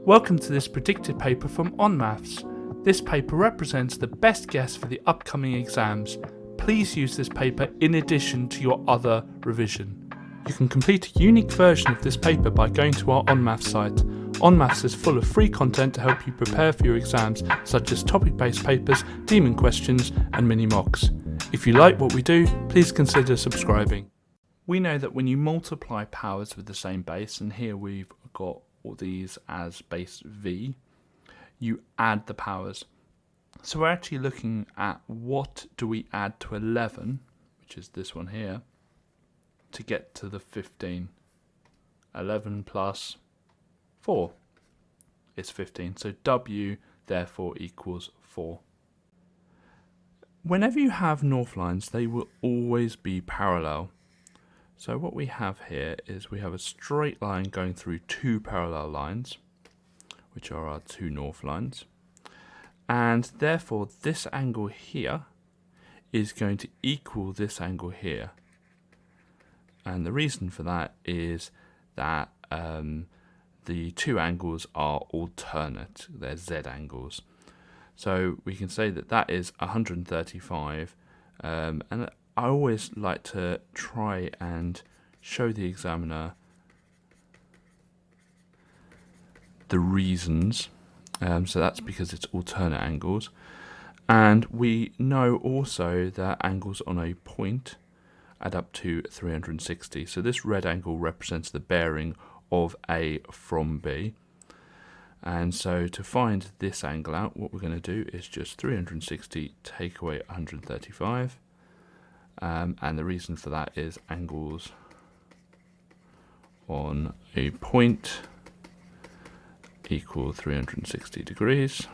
Welcome to this predicted paper from onmaths. This paper represents the best guess for the upcoming exams. Please use this paper in addition to your other revision. You can complete a unique version of this paper by going to our onmaths site. Onmaths is full of free content to help you prepare for your exams, such as topic-based papers, demon questions, and mini mocks. If you like what we do, please consider subscribing. We know that when you multiply powers with the same base, and here we've got all these as base v, you add the powers. So we're actually looking at what do we add to 11, which is this one here, to get to the 15. 11 plus 4 is 15. So w therefore equals 4. Whenever you have north lines, they will always be parallel. So what we have here is we have a straight line going through two parallel lines, which are our two north lines. And therefore this angle here is going to equal this angle here. And the reason for that is that the two angles are alternate, they're z angles. So we can say that that is 135, and I always like to try and show the examiner the reasons. So that's because it's alternate angles. And we know also that angles on a point add up to 360. So this red angle represents the bearing of A from B. And so to find this angle out, what we're going to do is just 360 take away 135. And the reason for that is angles on a point equal 360 degrees.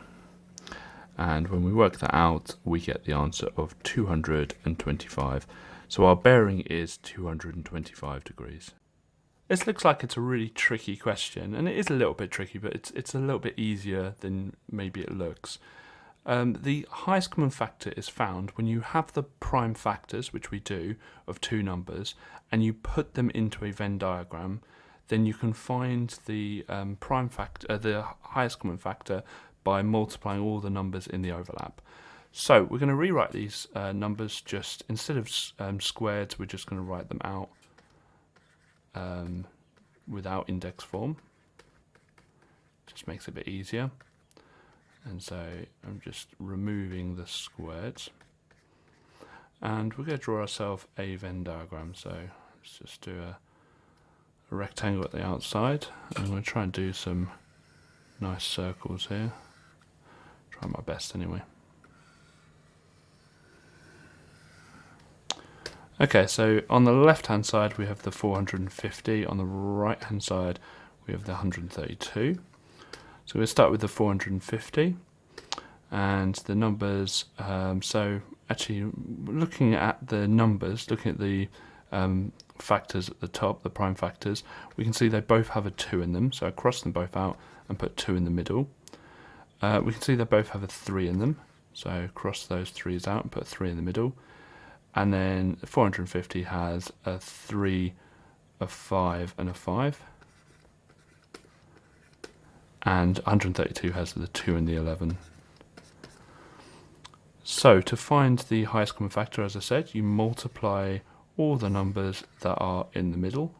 And when we work that out, we get the answer of 225. So our bearing is 225 degrees. This looks like it's a really tricky question, and it is a little bit tricky, but it's a little bit easier than maybe it looks. The highest common factor is found when you have the prime factors, which we do, of two numbers, and you put them into a Venn diagram. Then you can find the prime factor, the highest common factor, by multiplying all the numbers in the overlap. So we're going to rewrite these numbers. Just instead of squared, we're just going to write them out without index form. Just makes it a bit easier. And so I'm just removing the squares. And we're going to draw ourselves a Venn diagram. So let's just do a rectangle at the outside. I'm going to try and do some nice circles here. Try my best anyway. Okay, so on the left hand side we have the 450. On the right hand side we have the 132. So we'll start with the 450 and the numbers. So actually looking at the numbers, looking at the factors at the top, the prime factors, we can see they both have a 2 in them. So I cross them both out and put 2 in the middle. We can see they both have a 3 in them. So cross those 3's out and put a 3 in the middle. And then 450 has a 3, a 5 and a 5. And 132 has the 2 and the 11. So to find the highest common factor, as I said, you multiply all the numbers that are in the middle.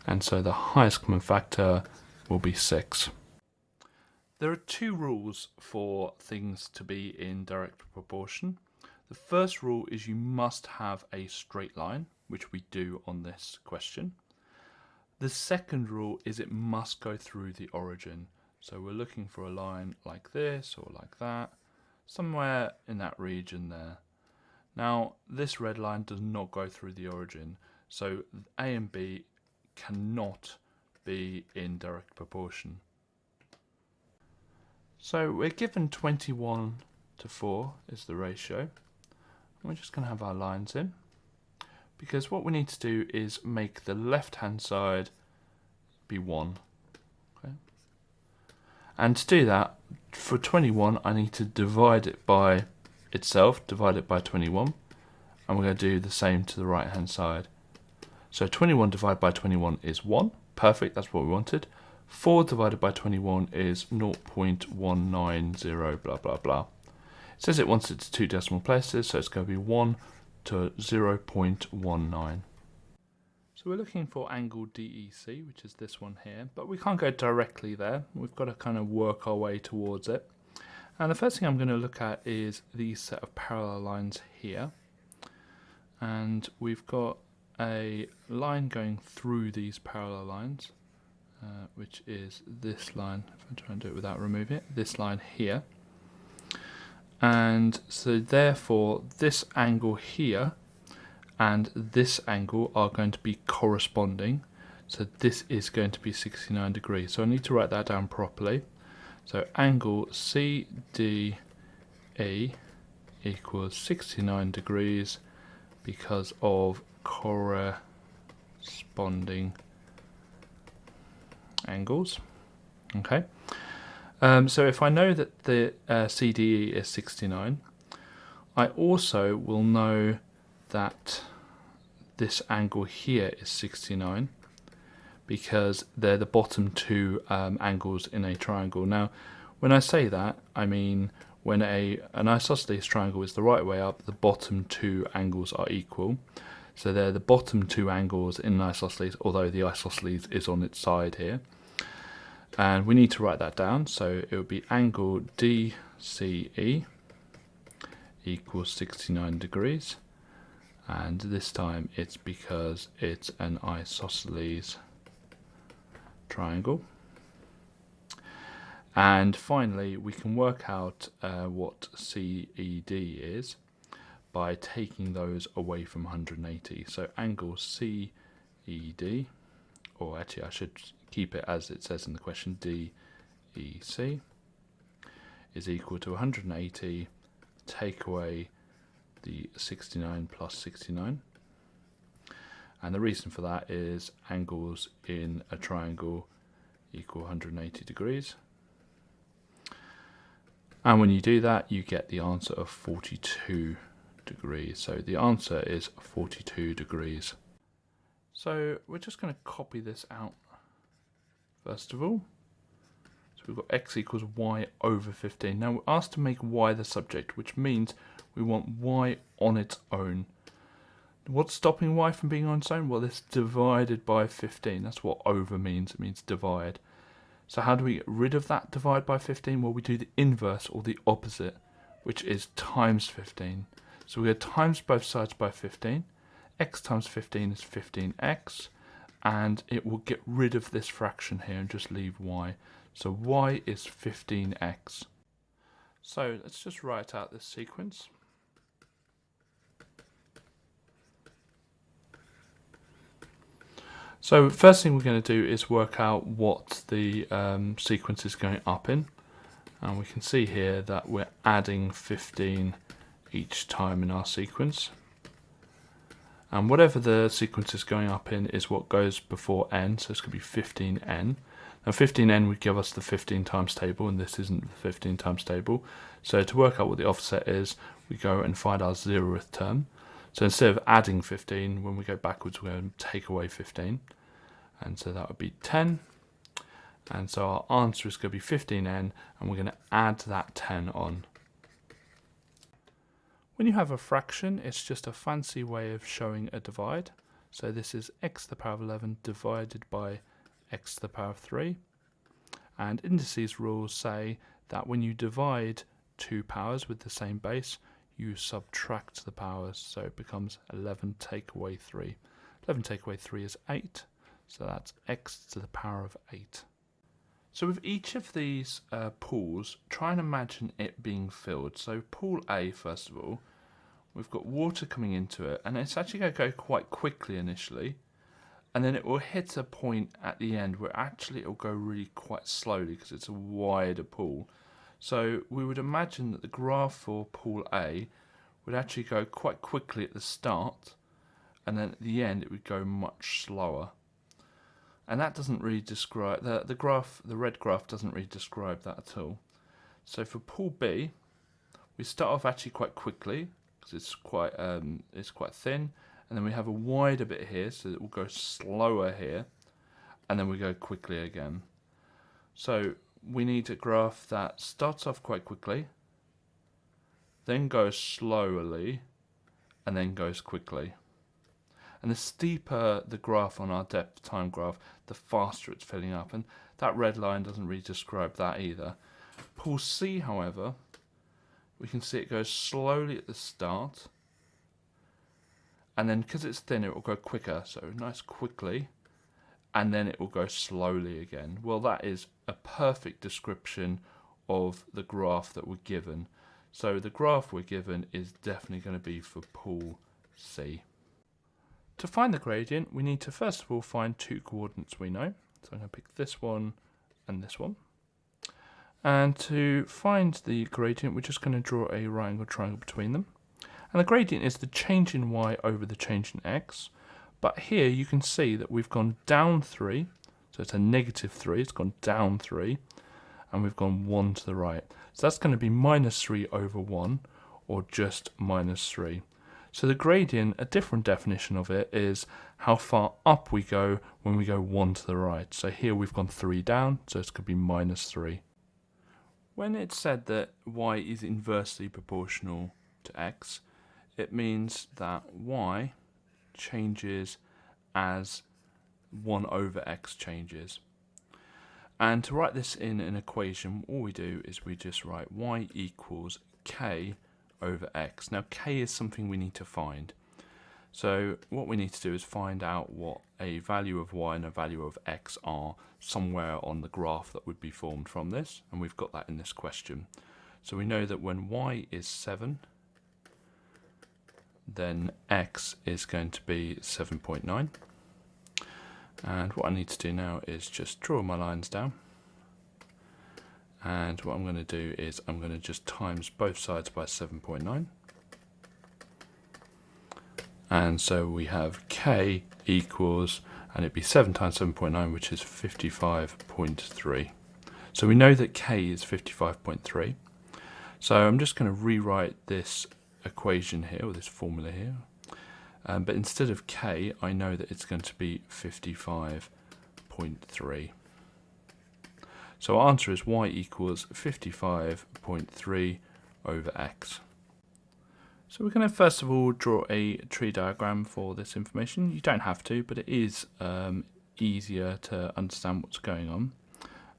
And so the highest common factor will be 6. There are two rules for things to be in direct proportion. The first rule is you must have a straight line, which we do on this question. The second rule is it must go through the origin. So we're looking for a line like this or like that, somewhere in that region there. Now this red line does not go through the origin, so A and B cannot be in direct proportion. So we're given 21 to 4 is the ratio. And we're just going to have our lines in, because what we need to do is make the left hand side be 1. Okay. And to do that, for 21 I need to divide it by itself, divide it by 21, and we're going to do the same to the right hand side. So 21 divided by 21 is 1, perfect, that's what we wanted. 4 divided by 21 is 0.190, blah, blah, blah. It says it wants it to 2 decimal places, so it's going to be 1 to 0.19. So we're looking for angle DEC, which is this one here, but we can't go directly there. We've got to kind of work our way towards it. And the first thing I'm going to look at is these set of parallel lines here. And we've got a line going through these parallel lines, which is this line. If I try and do it without removing it, this line here. And so therefore this angle here and this angle are going to be corresponding. So this is going to be 69 degrees. So I need to write that down properly. So angle CDE equals 69 degrees because of corresponding angles. Okay. So if I know that the CDE is 69, I also will know that this angle here is 69 because they're the bottom two angles in a triangle. Now, when I say that, I mean when an isosceles triangle is the right way up, the bottom two angles are equal. So they're the bottom two angles in an isosceles, although the isosceles is on its side here. And we need to write that down, so it would be angle DCE equals 69 degrees. And this time it's because it's an isosceles triangle. And finally, we can work out what CED is by taking those away from 180. So angle CED, or actually I should keep it as it says in the question, DEC, is equal to 180, take away the 69 plus 69. And the reason for that is angles in a triangle equal 180 degrees. And when you do that, you get the answer of 42 degrees. So the answer is 42 degrees. So we're just going to copy this out first of all. So we've got x equals y over 15. Now we're asked to make y the subject, which means we want y on its own. What's stopping y from being on its own? Well, it's divided by 15. That's what over means. It means divide. So how do we get rid of that divide by 15? Well, we do the inverse or the opposite, which is times 15. So we go times both sides by 15. X times 15 is 15x. And it will get rid of this fraction here and just leave y. So y is 15x. So let's just write out this sequence. So first thing we're going to do is work out what the sequence is going up in. And we can see here that we're adding 15 each time in our sequence. And whatever the sequence is going up in is what goes before n, so it's going to be 15n. Now 15n would give us the 15 times table, and this isn't the 15 times table. So to work out what the offset is, we go and find our 0th term. So instead of adding 15, when we go backwards, we're going to take away 15. And so that would be 10. And so our answer is going to be 15n, and we're going to add that 10 on. When you have a fraction, it's just a fancy way of showing a divide. So this is x to the power of 11 divided by x to the power of 3. And indices rules say that when you divide two powers with the same base, you subtract the powers, so it becomes 11 take away 3. 11 take away 3 is 8, so that's x to the power of 8. So with each of these pools, try and imagine it being filled. So pool A, first of all, we've got water coming into it, and it's actually going to go quite quickly initially, and then it will hit a point at the end where actually it will go really quite slowly because it's a wider pool. So we would imagine that the graph for pool A would actually go quite quickly at the start, and then at the end it would go much slower. And that doesn't really describe, the red graph doesn't really describe that at all. So for pool B, we start off actually quite quickly because it's quite thin, and then we have a wider bit here, so it will go slower here, and then we go quickly again. So we need a graph that starts off quite quickly, then goes slowly, and then goes quickly. And the steeper the graph on our depth time graph, the faster it's filling up. And that red line doesn't really describe that either. Pool C, however, we can see it goes slowly at the start, and then because it's thin, it will go quicker. So nice quickly, and then it will go slowly again. Well, that is a perfect description of the graph that we're given. So the graph we're given is definitely going to be for pool C. To find the gradient, we need to first of all find two coordinates we know. So I'm going to pick this one and this one. And to find the gradient, we're just going to draw a right angled triangle between them. And the gradient is the change in y over the change in x. But here you can see that we've gone down 3, so it's a negative 3, it's gone down 3, and we've gone 1 to the right. So that's going to be minus 3 over 1, or just minus 3. So the gradient, a different definition of it, is how far up we go when we go 1 to the right. So here we've gone 3 down, so it's going to be minus 3. When it's said that y is inversely proportional to x, it means that y changes as 1 over x changes. And to write this in an equation, all we do is we just write y equals k over x. Now k is something we need to find. So what we need to do is find out what a value of y and a value of x are somewhere on the graph that would be formed from this, and we've got that in this question. So we know that when y is 7, then x is going to be 7.9. And what I need to do now is just draw my lines down. And what I'm going to do is I'm going to just times both sides by 7.9. And so we have k equals, and it'd be 7 times 7.9, which is 55.3. So we know that k is 55.3. So I'm just going to rewrite this equation here, or this formula here. But instead of k, I know that it's going to be 55.3. So our answer is y equals 55.3 over x. So we're going to first of all draw a tree diagram for this information. You don't have to, but it is easier to understand what's going on.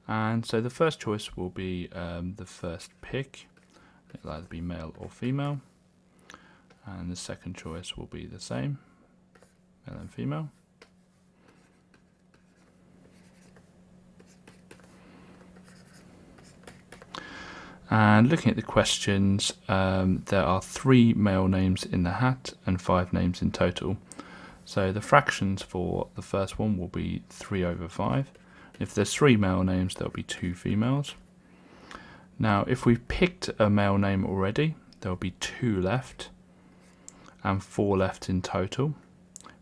And so the first choice will be the first pick. It'll either be male or female. And the second choice will be the same, male and female. And looking at the questions, there are 3 male names in the hat and 5 names in total. So the fractions for the first one will be 3 over 5. If there's 3 male names, there'll be 2 females. Now, if we've picked a male name already, there'll be 2 left and 4 left in total.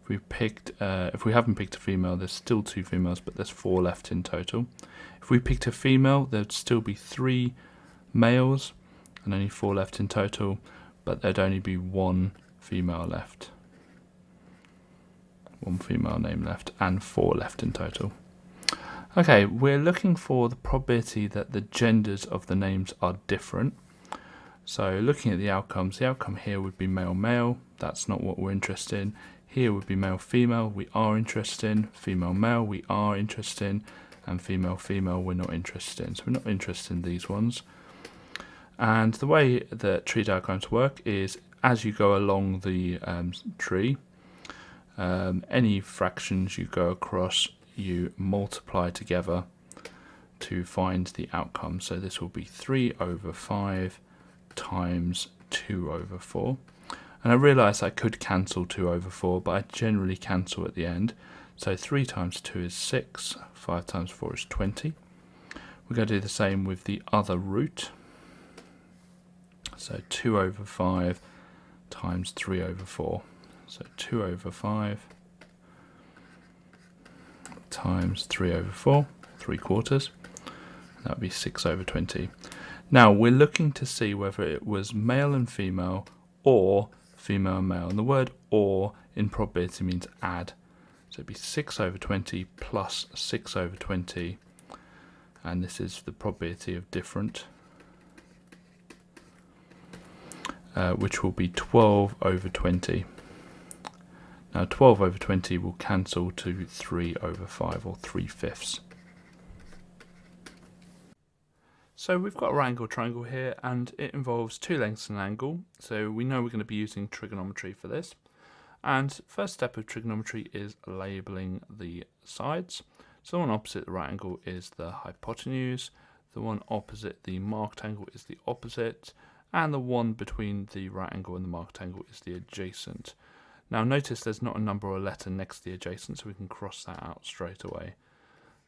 If we haven't picked a female, there's still 2 females, but there's 4 left in total. If we picked a female, there'd still be 3 males and only 4 left in total, but there'd only be 1 female left. 1 female name left and 4 left in total. Okay, we're looking for the probability that the genders of the names are different. So looking at the outcome here would be male-male, that's not what we're interested in. Here would be male-female, we are interested in. Female-male, we are interested in. And female-female, we're not interested in. So we're not interested in these ones. And the way that tree diagrams work is as you go along the tree, any fractions you go across, you multiply together to find the outcome. So this will be 3 over 5 times 2 over 4. And I realise I could cancel 2 over 4, but I generally cancel at the end. So 3 times 2 is 6, 5 times 4 is 20. We're going to do the same with the other root. So 2 over 5 times 3 over 4. So 2 over 5 times 3 over 4, 3/4. That would be 6 over 20. Now we're looking to see whether it was male and female or female and male. And the word or in probability means add. So it'd be 6 over 20 plus 6 over 20, and this is the probability of different, which will be 12 over 20. Now 12 over 20 will cancel to 3 over 5, or 3/5. So we've got a right angle triangle here, and it involves two lengths and an angle. So we know we're going to be using trigonometry for this. And first step of trigonometry is labelling the sides. So the one opposite the right angle is the hypotenuse, the one opposite the marked angle is the opposite, and the one between the right angle and the marked angle is the adjacent. Now notice there's not a number or a letter next to the adjacent, so we can cross that out straight away.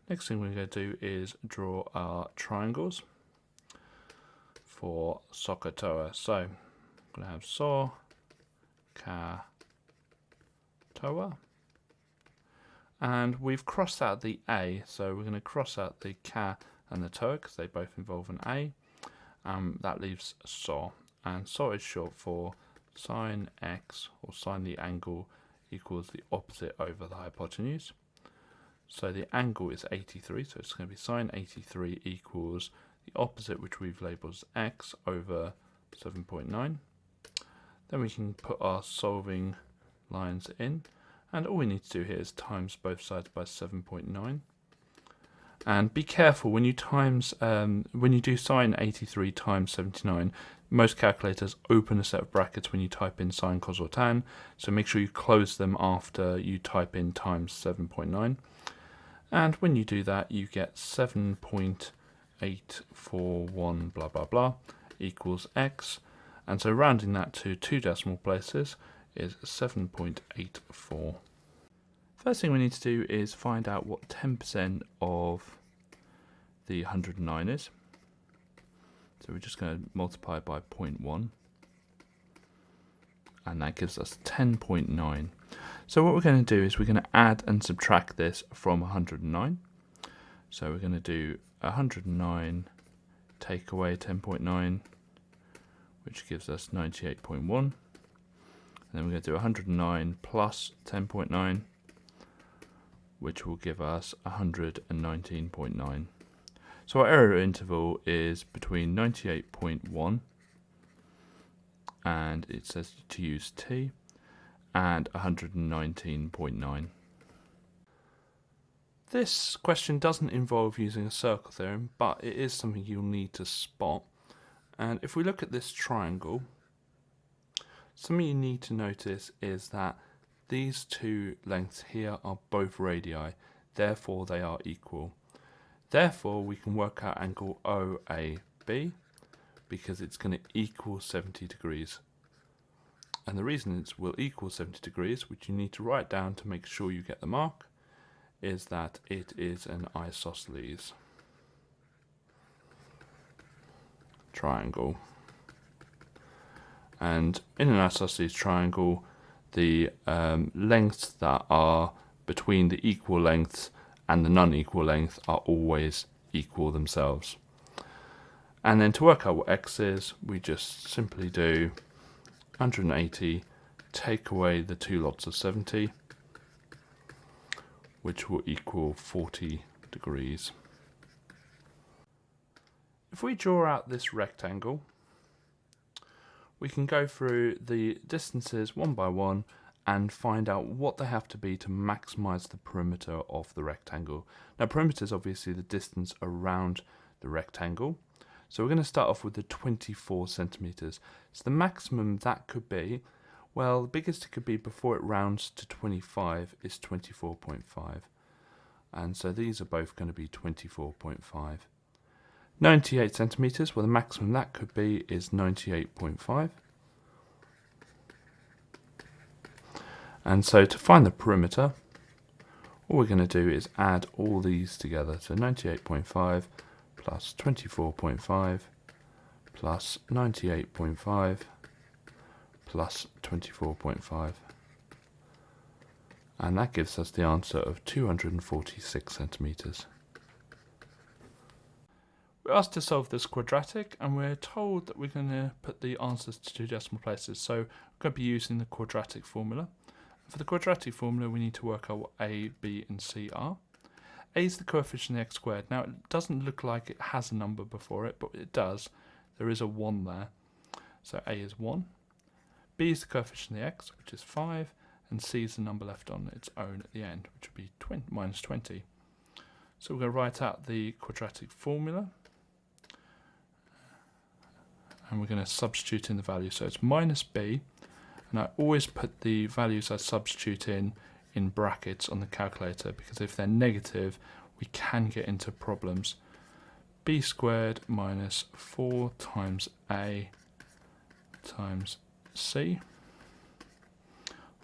Next thing we're going to do is draw our triangles for SOHCAHTOA. So I'm going to have SOHCAHTOA, and we've crossed out the A, so we're going to cross out the Ka and the Toa because they both involve an A. That leaves SO, and SO is short for sine x, or sine the angle, equals the opposite over the hypotenuse. So the angle is 83, so it's going to be sine 83 equals the opposite, which we've labelled as x, over 7.9. Then we can put our solving lines in, and all we need to do here is times both sides by 7.9. And be careful when you do sine 83 times 79. Most calculators open a set of brackets when you type in sine, cos, or tan, so make sure you close them after you type in times 7.9. And when you do that, you get 7.841 blah blah blah equals x, and so rounding that to two decimal places is 7.84. First thing we need to do is find out what 10% of the 109 is. So we're just going to multiply by 0.1, and that gives us 10.9. So what we're going to do is we're going to add and subtract this from 109. So we're going to do 109 take away 10.9, which gives us 98.1. And then we're going to do 109 plus 10.9, which will give us 119.9. So our error interval is between 98.1, and it says to use t, and 119.9. This question doesn't involve using a circle theorem, but it is something you'll need to spot. And if we look at this triangle, something you need to notice is that these two lengths here are both radii, therefore they are equal. Therefore we can work out angle OAB because it's going to equal 70 degrees. And the reason it will equal 70 degrees, which you need to write down to make sure you get the mark, is that it is an isosceles triangle. And in an isosceles triangle, the lengths that are between the equal lengths and the non-equal length are always equal themselves. And then to work out what x is, we just simply do 180 take away the two lots of 70, which will equal 40 degrees. If we draw out this rectangle, we can go through the distances one by one and find out what they have to be to maximize the perimeter of the rectangle. Now, perimeter is obviously the distance around the rectangle. So we're going to start off with the 24 centimeters. So the maximum that could be, well, the biggest it could be before it rounds to 25 is 24.5. And so these are both going to be 24.5. 98 centimeters, well, the maximum that could be is 98.5. And so to find the perimeter, all we're going to do is add all these together. So 98.5 plus 24.5 plus 98.5 plus 24.5. And that gives us the answer of 246 centimeters. We're asked to solve this quadratic, and we're told that we're going to put the answers to two decimal places. So we're going to be using the quadratic formula. For the quadratic formula, we need to work out what a, b and c are. A is the coefficient of the x squared. Now it doesn't look like it has a number before it, but it does. There is a 1 there. So a is 1. B is the coefficient of the x, which is 5. And c is the number left on its own at the end, which would be minus 20. So we're going to write out the quadratic formula. And we're going to substitute in the value. So it's minus b. And I always put the values I substitute in brackets on the calculator, because if they're negative, we can get into problems. B squared minus 4 times a times c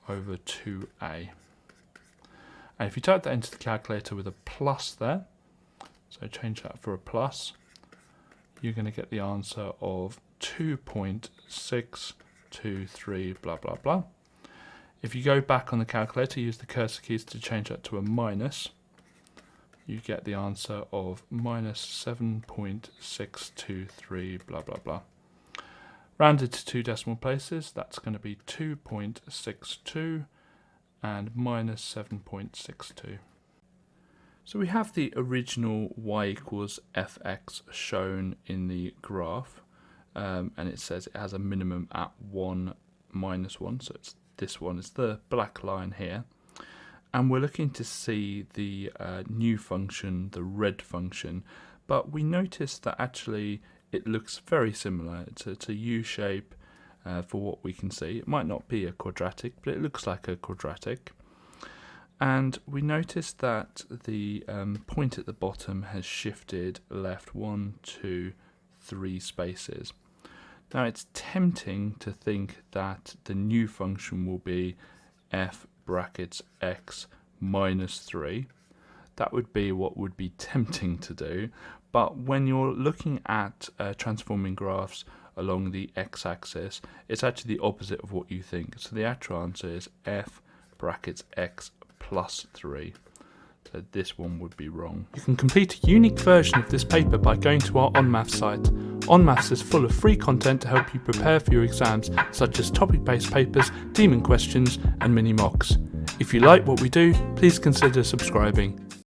over 2a. And if you type that into the calculator with a plus there, so change that for a plus, you're going to get the answer of 2.623 blah blah blah. If you go back on the calculator, use the cursor keys to change that to a minus, you get the answer of minus 7.623 blah blah blah. Rounded to 2 decimal places, that's going to be 2.62 and minus 7.62. So we have the original y equals fx shown in the graph, and it says it has a minimum at 1 minus 1, so it's this one is the black line here. And we're looking to see the new function, the red function, but we notice that actually it looks very similar. It's a U shape for what we can see. It might not be a quadratic, but it looks like a quadratic. And we notice that the point at the bottom has shifted left 1, 2, 3 spaces. Now it's tempting to think that the new function will be f brackets x minus 3. That would be what would be tempting to do. But when you're looking at transforming graphs along the x-axis, it's actually the opposite of what you think. So the actual answer is f brackets x plus 3. So this one would be wrong. You can complete a unique version of this paper by going to our onmaths site. Onmaths is full of free content to help you prepare for your exams, such as topic-based papers, demon questions, and mini mocks. If you like what we do, please consider subscribing.